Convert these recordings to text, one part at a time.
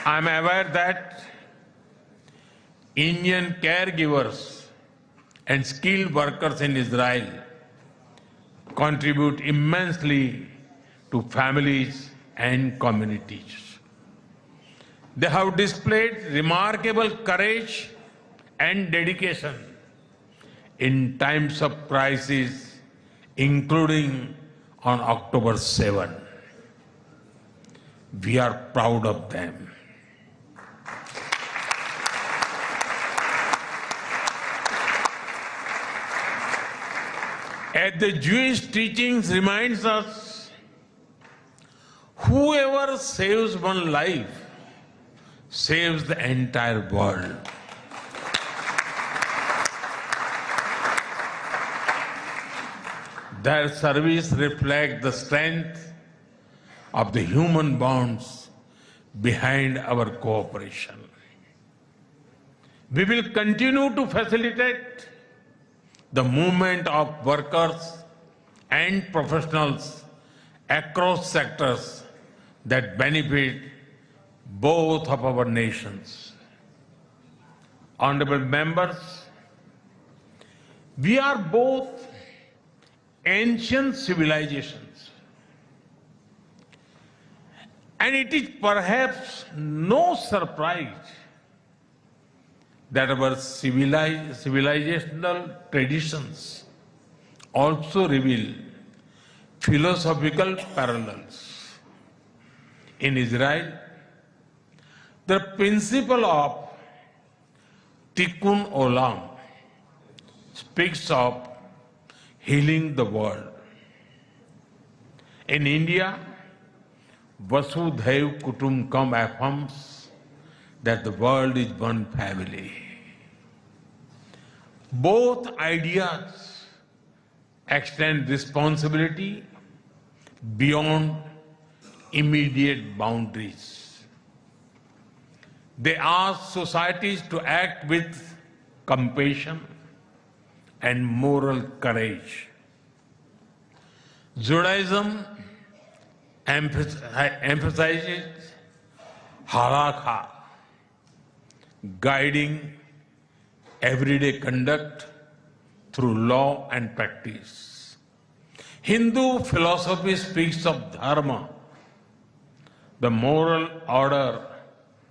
I am aware that Indian caregivers and skilled workers in Israel contribute immensely to families and communities. They have displayed remarkable courage and dedication in times of crisis, including on October 7. We are proud of them. As the Jewish teachings reminds us, whoever saves one life saves the entire world. Their service reflects the strength of the human bonds behind our cooperation. We will continue to facilitate the movement of workers and professionals across sectors that benefit both of our nations. Honorable members, we are both ancient civilizations, and it is perhaps no surprise that our civilizational traditions also reveal philosophical parallels. In Israel, the principle of Tikkun Olam speaks of healing the world. In India, Vasudhaiv Kutumbakam affirms that the world is one family. Both ideas extend responsibility beyond immediate boundaries. They ask societies to act with compassion and moral courage. Judaism emphasizes halakha, guiding everyday conduct through law and practice. Hindu philosophy speaks of dharma, the moral order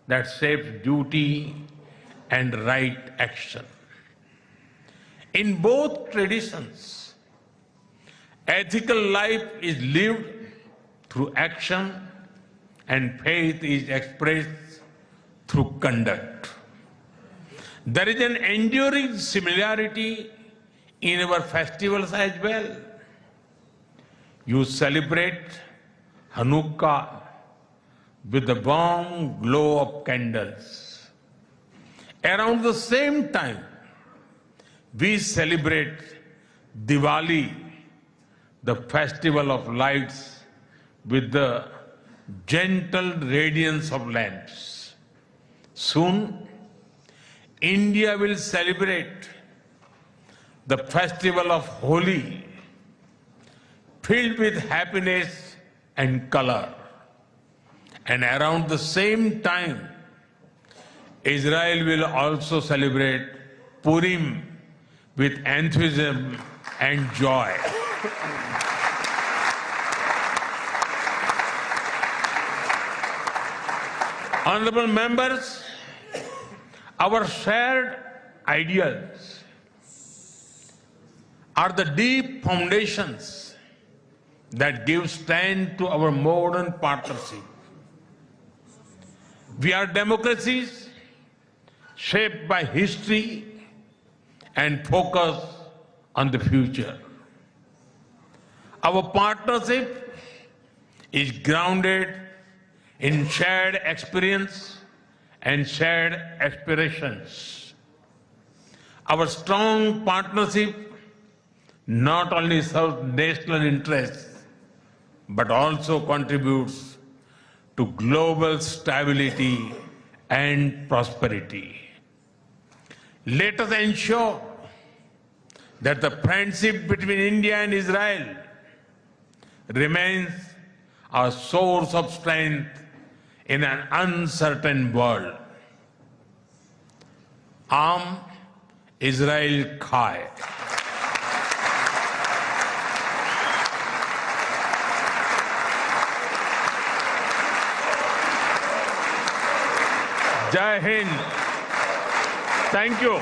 that shapes duty and right action. In both traditions, ethical life is lived through action and faith is expressed through conduct. There is an enduring similarity in our festivals as well. You celebrate Hanukkah with the warm glow of candles. Around the same time, we celebrate Diwali, the festival of lights, with the gentle radiance of lamps. Soon, India will celebrate the festival of Holi, filled with happiness and color. And around the same time, Israel will also celebrate Purim with enthusiasm and joy. Honorable members, our shared ideals are the deep foundations that give strength to our modern partnership. We are democracies shaped by history and focus on the future. Our partnership is grounded in shared experience and shared aspirations. Our strong partnership not only serves national interests, but also contributes to global stability and prosperity. Let us ensure that the friendship between India and Israel remains a source of strength in an uncertain world. Am Israel Chai. Jai Hind. Thank you.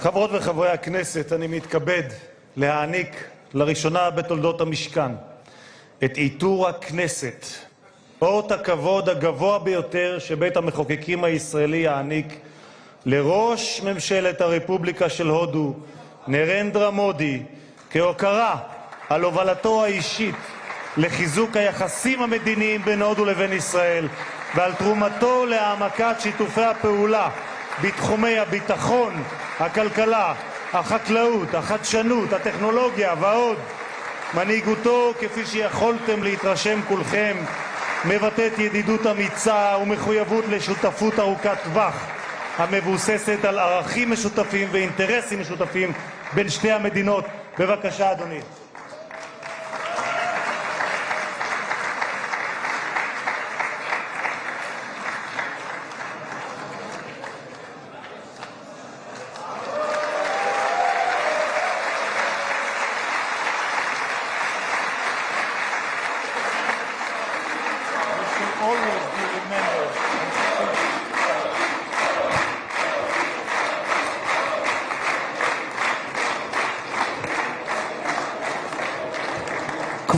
חברות וחברי הכנסת, אני מתכבד להעניק לראשונה בתולדות המשכן את עיטור הכנסת, אות הכבוד הגבוה ביותר שבית המחוקקים הישראלי יעניק לראש ממשלת הרפובליקה של הודו, נרנדרה מודי, כהוקרה על הובלתו האישית לחיזוק היחסים המדיניים בין הודו לבין ישראל ועל תרומתו להעמקת שיתופי הפעולה בתחומי הביטחון, הכלכלה, החקלאות, החדשנות, הטכנולוגיה ועוד. מנהיגותו, כפי שיכולתם להתרשם כולכם, מבטאת ידידות אמיצה ומחויבות לשותפות ארוכת טווח המבוססת על ערכים משותפים ואינטרסים משותפים בין שתי המדינות. בבקשה, אדוני.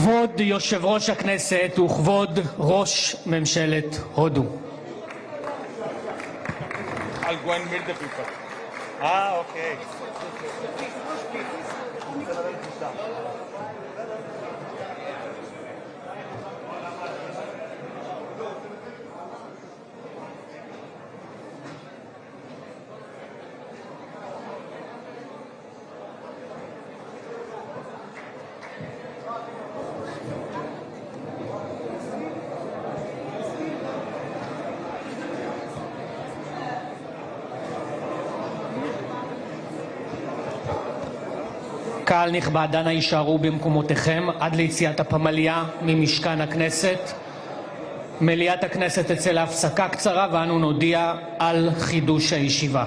כבוד יושב ראש הכנסת וכבוד ראש ממשלת הודו. I'll go and meet the people. אוקיי. קהל נכבד, אנא יישארו במקומותיכם עד ליציאת הפמליה ממשכן הכנסת. מליאת הכנסת תצא להפסקה קצרה ואנו נודיע על חידוש הישיבה.